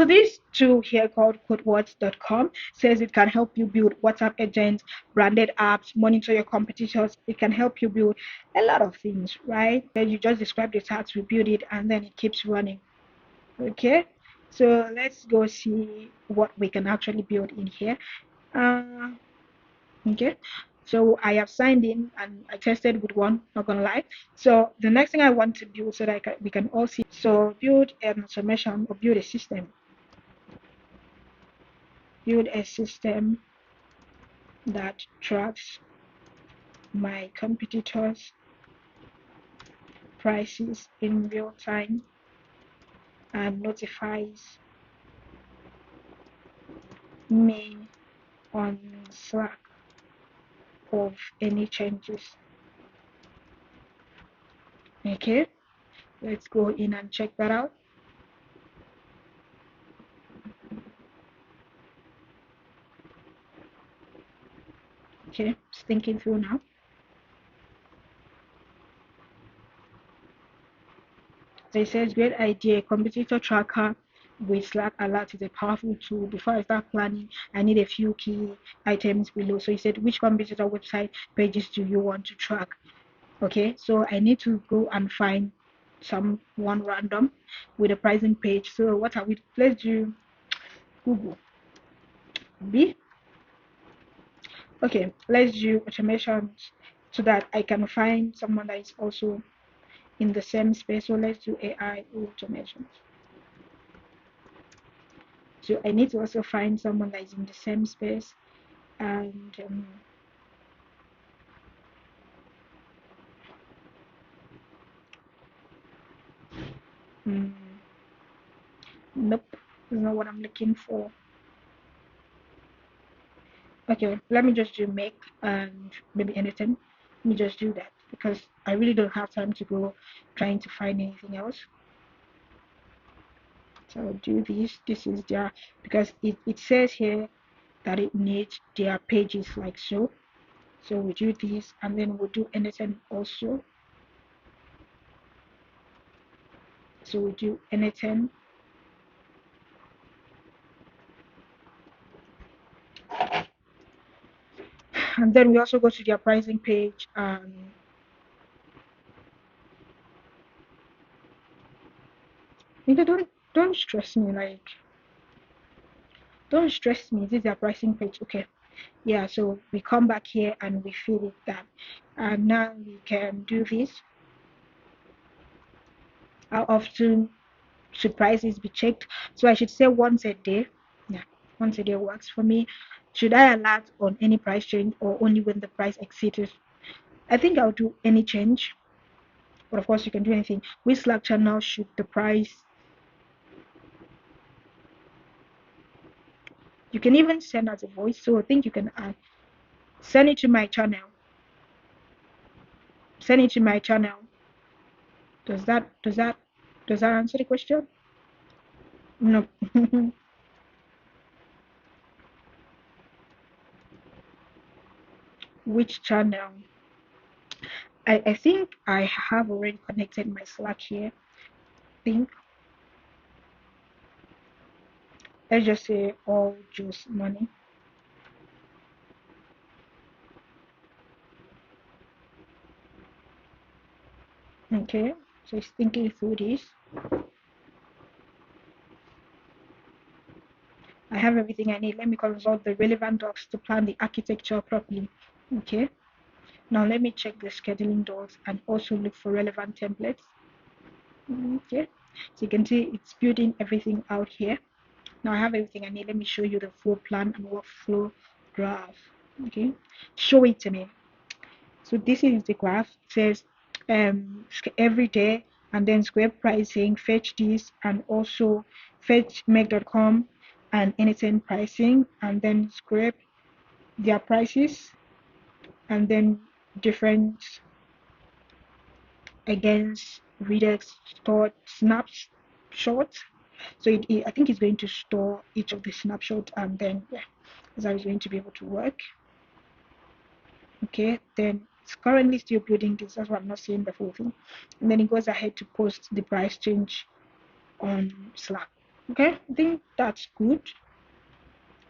So this tool here called codewords.com says it can help you build WhatsApp agents, branded apps, monitor your competitors. It can help you build a lot of things, right? Then you just describe the tasks, we build it, and then it keeps running. Okay, so let's go see what we can actually build in here. Uh, okay, so I have signed in and I tested with one, not gonna lie. So the next thing I want to build so that we can all see, so build an automation or build a system. Build a system that tracks my competitors' prices in real time and notifies me on Slack of any changes. Okay, let's go in and check that out. Okay, just thinking through now. So it says, great idea. Competitor tracker with Slack alert is a powerful tool. Before I start planning, I need a few key items below. So he said, which competitor website pages do you want to track? Okay, so I need to go and find one random with a pricing page. So what are we? Let's do Google. B. Okay, let's do automations so that I can find someone that is also in the same space. So let's do AI automations. So I need to also find someone that is in the same space, and nope, that's not what I'm looking for. Okay, let me just do make and maybe anything. Let me just do that because I really don't have time to go trying to find anything else. So I'll do this. This is their, because it says here that it needs their pages like so. So we do this and then we'll do anything also. So we do anything. And then we also go to their pricing page. Don't stress me, like don't stress me. This is their pricing page. Okay. Yeah, so we come back here and we fill it that. And now we can do this. How often should prices be checked? So I should say once a day. Yeah, once a day works for me. Should I alert on any price change or only when the price exceeds? I think I'll do any change, but of course you can do anything. Which Slack channel should the price? You can even send as a voice, so I think you can send it to my channel. Send it to my channel. Does that answer the question? No. Which channel? I think I have already connected my Slack here. I think let's just say all juice money. Okay, so it's thinking through this. I have everything I need. Let me consult the relevant docs to plan the architecture properly. Okay, now let me check the scheduling docs and also look for relevant templates. Okay, so you can see it's building everything out here. Now I have everything I need. Let me show you the full plan and workflow graph. Okay, show it to me. So this is the graph. It says every day and then square pricing, fetch this, and also fetch make.com and anything pricing, and then scrape their prices, and then different against Redux stored snapshots. So I think it's going to store each of the snapshots, and then yeah, that's how it's going to be able to work. Okay, then it's currently still building this. That's why I'm not seeing the full thing. And then it goes ahead to post the price change on Slack. Okay, I think that's good.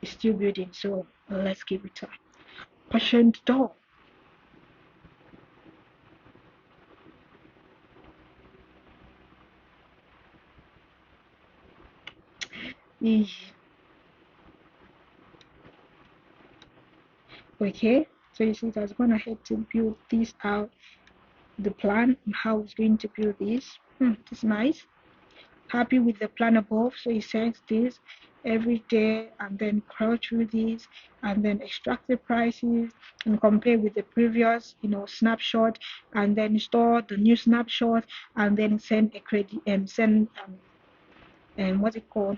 It's still building, so let's give it a patient door. Okay, so you see, that's gone ahead to build this out, the plan and how it's going to build this. It's nice. Happy with the plan above, so he sends this every day and then crawl through this and then extract the prices and compare with the previous snapshot, and then store the new snapshot and then send a credit send what's it called,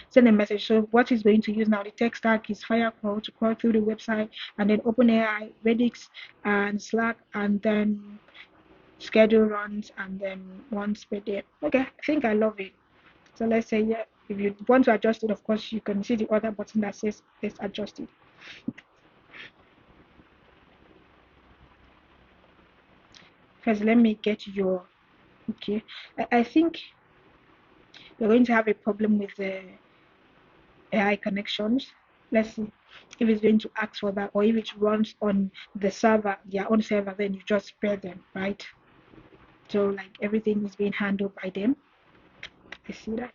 send a message. So what he's going to use now, the tech stack is Firecrawl to crawl through the website, and then OpenAI, Redix, and Slack, and then schedule runs, and then once per day. Okay, I think I love it. So let's say, yeah, if you want to adjust it, of course, you can see the other button that says let's adjust it. First, let me get your, okay. I think you're going to have a problem with the AI connections. Let's see if it's going to ask for that, or if it runs on the server, their own server, then you just pair them, right? So like everything is being handled by them. I see that.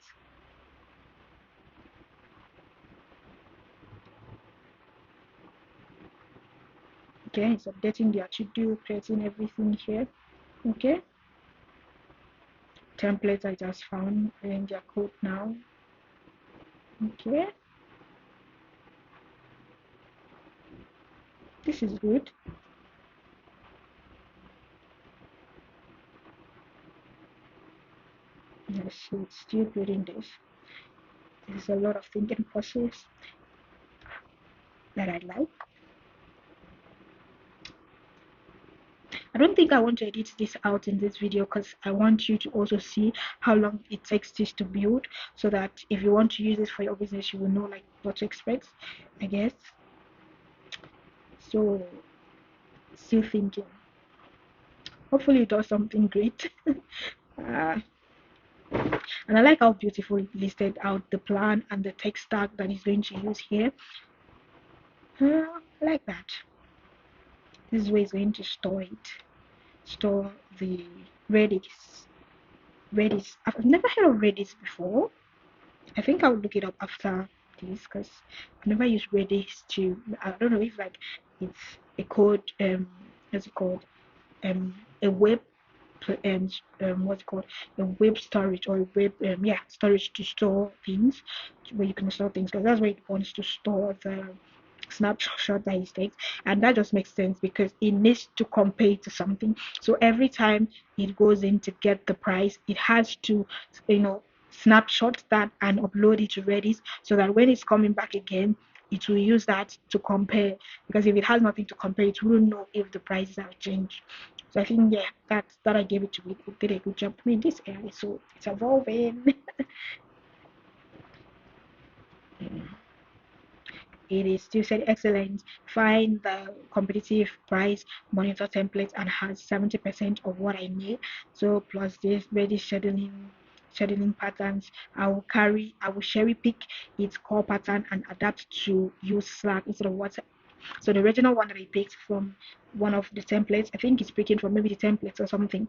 Okay, it's updating their to-do, creating everything here. Okay, templates I just found in their code now. Okay, this is good. Yes, it's still building this. There's a lot of thinking process that I like. I don't think I want to edit this out in this video because I want you to also see how long it takes this to build, so that if you want to use this for your business, you will know like what to expect, I guess. So still thinking. Hopefully it does something great. uh, and I like how beautiful it listed out the plan and the tech stack that he's going to use here. I like that. This is where he's going to store it. Store the Redis. Redis. I've never heard of Redis before. I think I'll look it up after this because I've never used Redis to. I don't know if like it's a code. What's it called? A web what's it called, a web storage, or a web storage to store things, where you can store things, because that's where it wants to store the snapshot that it takes. And that just makes sense because it needs to compare to something. So every time it goes in to get the price, it has to snapshot that and upload it to Redis, so that when it's coming back again, it will use that to compare, because if it has nothing to compare, it wouldn't know if the prices have changed. So I think, yeah, that I gave it to it. It did a good job. I mean, this AI, so it's evolving. It is still said excellent. Find the competitive price monitor template and has 70% of what I need. So plus this ready scheduling patterns. I will cherry pick its core pattern and adapt to use Slack instead of WhatsApp. So the original one that I picked from one of the templates, I think it's picking from maybe the templates or something.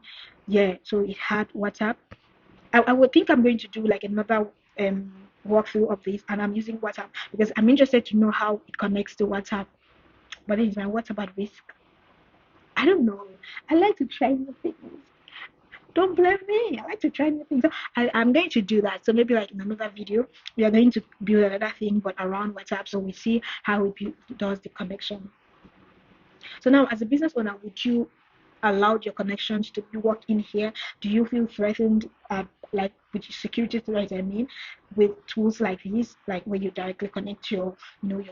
Yeah, so it had WhatsApp. I would think I'm going to do like another walkthrough of this, and I'm using WhatsApp because I'm interested to know how it connects to WhatsApp. But is my WhatsApp at risk? I don't know. I like to try new things. Don't blame me. I like to try new things. So I'm going to do that. So maybe like in another video, we are going to build another thing, but around WhatsApp, so we see how it does the connection. So now, as a business owner, would you allow your connections to work in here? Do you feel threatened, like with security threats? I mean, with tools like this, like where you directly connect your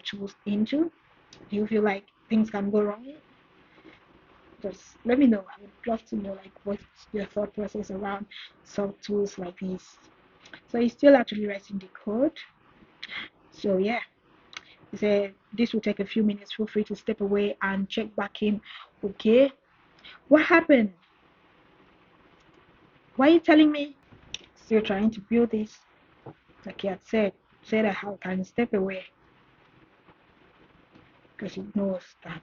tools into. Do you feel like things can go wrong? Just let me know. I would love to know like what's your thought process around some tools like this. So he's still actually writing the code. So yeah, he said this will take a few minutes. Feel free to step away and check back in. Okay. What happened? Why are you telling me? Still trying to build this. Like he had said I can step away because it knows that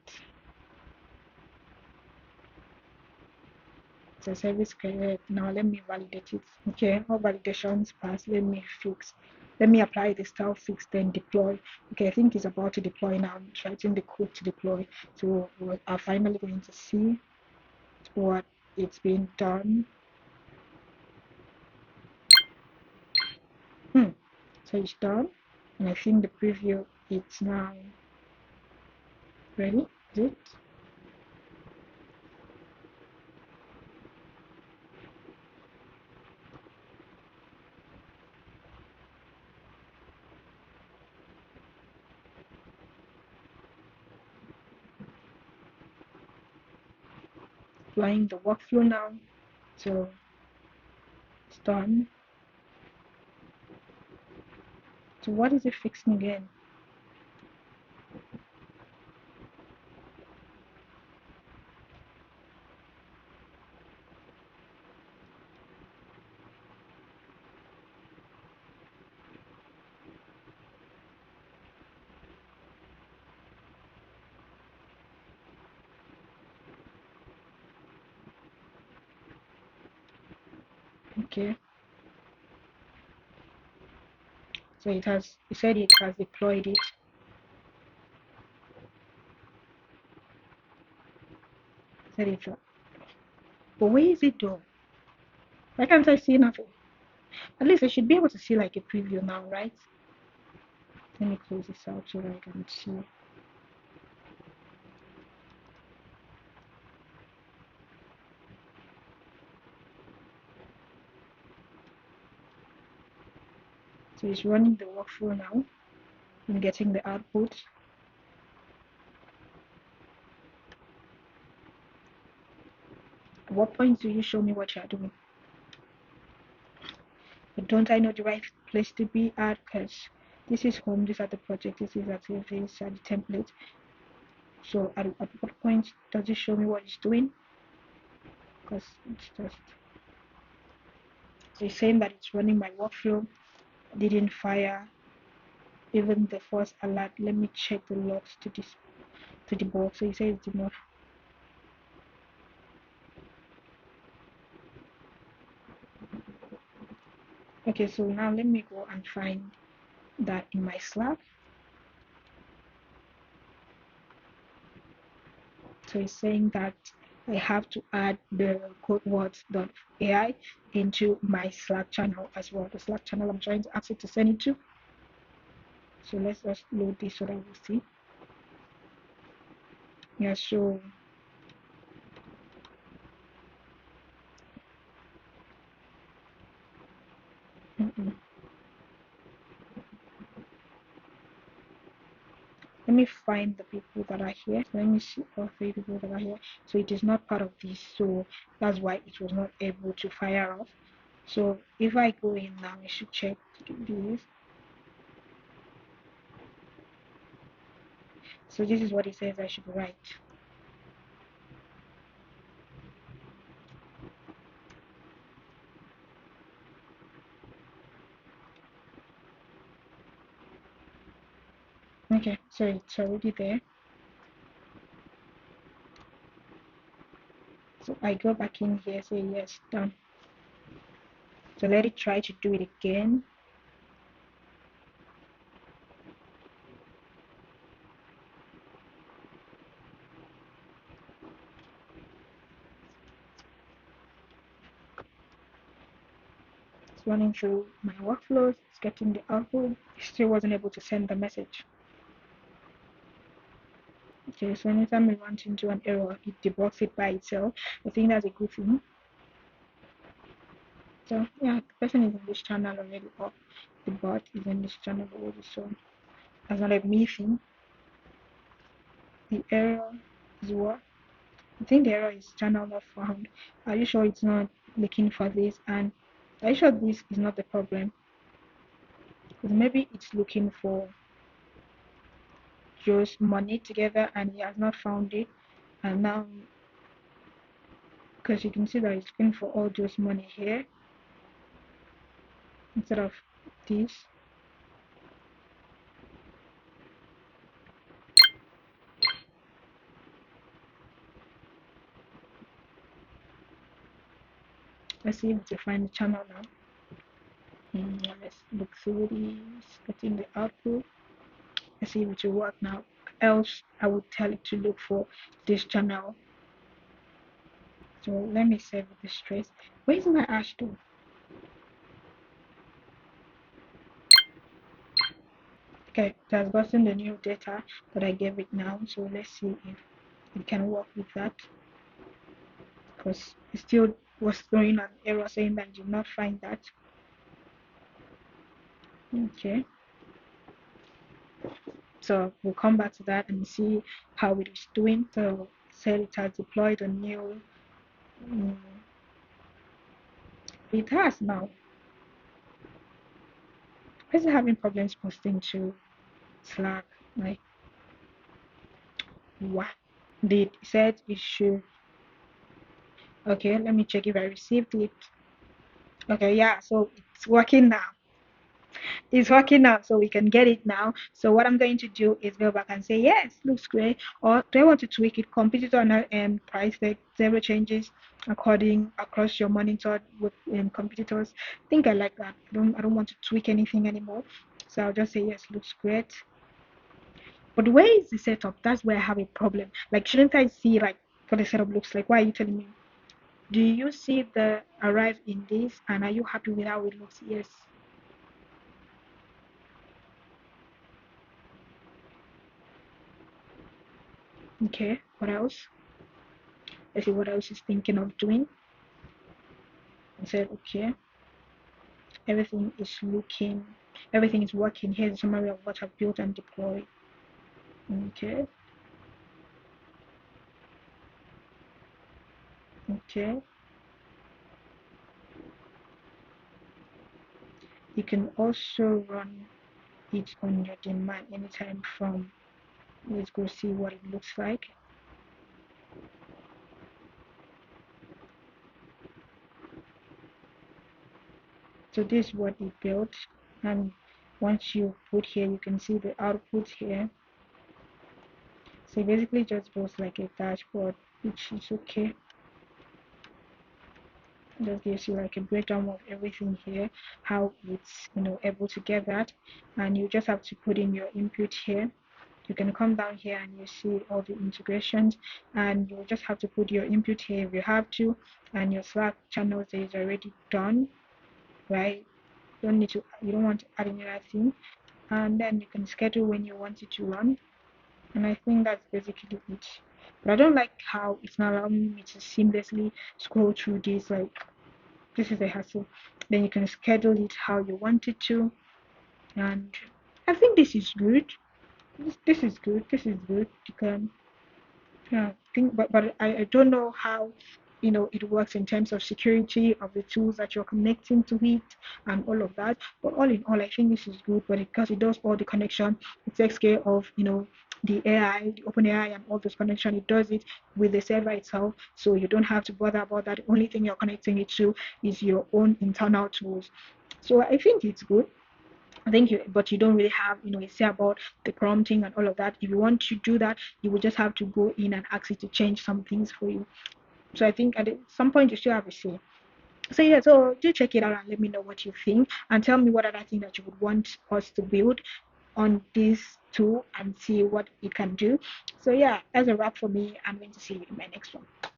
it's a service created. Now let me validate it. Okay, all validations passed. Let me apply the style fix, then deploy. Okay, I think it's about to deploy now. I'm writing the code to deploy. So we are finally going to see what it's been done. So it's done, and I think the preview it's now ready. Is it? Applying the workflow now. So it's done. So what is it fixing again? Okay. So it said it has deployed it. Said it. But where is it though? Why can't I see nothing? At least I should be able to see like a preview now, right? Let me close this out so that I can see. So it's running the workflow now and getting the output. At what point do you show me what you're doing? But don't I know the right place to be at? Because this is home, these are the project, this is activities, these are the template. So at what point does it show me what it's doing? Because it's just, so it's saying that it's running my workflow, didn't fire even the first alert. Let me check the logs to debug. So it says debug. Okay, so now let me go and find that in my Slack. So it's saying that I have to add the Codewords AI into my Slack channel as well. The Slack channel I'm trying to ask it to send it to. So let's just load this so that we'll see. Yeah, so let me find the people that are here. So let me see all 3 people that are here. So it is not part of this, so that's why it was not able to fire off. So if I go in now, I should check this. So this is what it says I should write. Okay, so it's already there. So I go back in here, say yes, done. So let it try to do it again. It's running through my workflows, it's getting the output. It still wasn't able to send the message. Okay, so anytime we run into an error, it debugs it by itself. I think that's a good thing. So yeah, the person is in this channel already, or the bot is in this channel already, so that's not a me thing. The error is what? I think the error is channel not found. Are you sure it's not looking for this? And are you sure this is not the problem? Because maybe it's looking for Joe's money together and he has not found it. And now, because you can see that it's looking for all Joe's money here. instead of this. Let's see if we find the channel now. Let's look through these, getting the output. Let's see if it will work now. Else, I would tell it to look for this channel. So let me save this trace. Where's my ash tool? Okay, it has gotten the new data that I gave it now. So let's see if it can work with that. Because it still was throwing an error saying that it did not find that. Okay, so we'll come back to that and see how it is doing. So it said it has deployed a new, um, it has now. Why is it having problems posting to Slack? Like, what? Did it said it should. Okay, let me check if I received it. Okay, yeah, so it's working now. It's working now, so we can get it now. So what I'm going to do is go back and say, yes, looks great. Or do I want to tweak it? Competitor and price tag, zero changes according across your monitor with competitors. I think I like that. I don't want to tweak anything anymore. So I'll just say, yes, looks great. But where is the setup? That's where I have a problem. Like, shouldn't I see like what the setup looks like? Why are you telling me? Do you see the arrive in this? And are you happy with how it looks? Yes. Okay. What else? Let's see what else is thinking of doing. I said, okay, everything is looking, everything is working. Here's a summary of what I've built and deployed. Okay. Okay. You can also run it on your demand anytime from. Let's go see what it looks like. So this is what it built, and once you put here, you can see the output here. So basically just builds like a dashboard, which is okay. Just gives you like a breakdown of everything here, how it's able to get that, and you just have to put in your input here. You can come down here and you see all the integrations, and you just have to put your input here if you have to, and your Slack channel is already done, right? You don't want to add any other thing, and then you can schedule when you want it to run, and I think that's basically it. But I don't like how it's not allowing me to seamlessly scroll through this. Like, this is a hassle. Then you can schedule it how you want it to, and I think this is good. This is good. This is good. You can, yeah, think, but I don't know how it works in terms of security of the tools that you're connecting to it and all of that. But all in all, I think this is good. But because it does all the connection, it takes care of the AI, the open AI, and all those connection. It does it with the server itself, so you don't have to bother about that. The only thing you're connecting it to is your own internal tools. So I think it's good. I think but you don't really have, a say about the prompting and all of that. If you want to do that, you will just have to go in and ask it to change some things for you. So I think at some point you still have a say. So yeah, so do check it out and let me know what you think, and tell me what other thing that you would want us to build on this tool and see what it can do. So yeah, that's a wrap for me. I'm going to see you in my next one.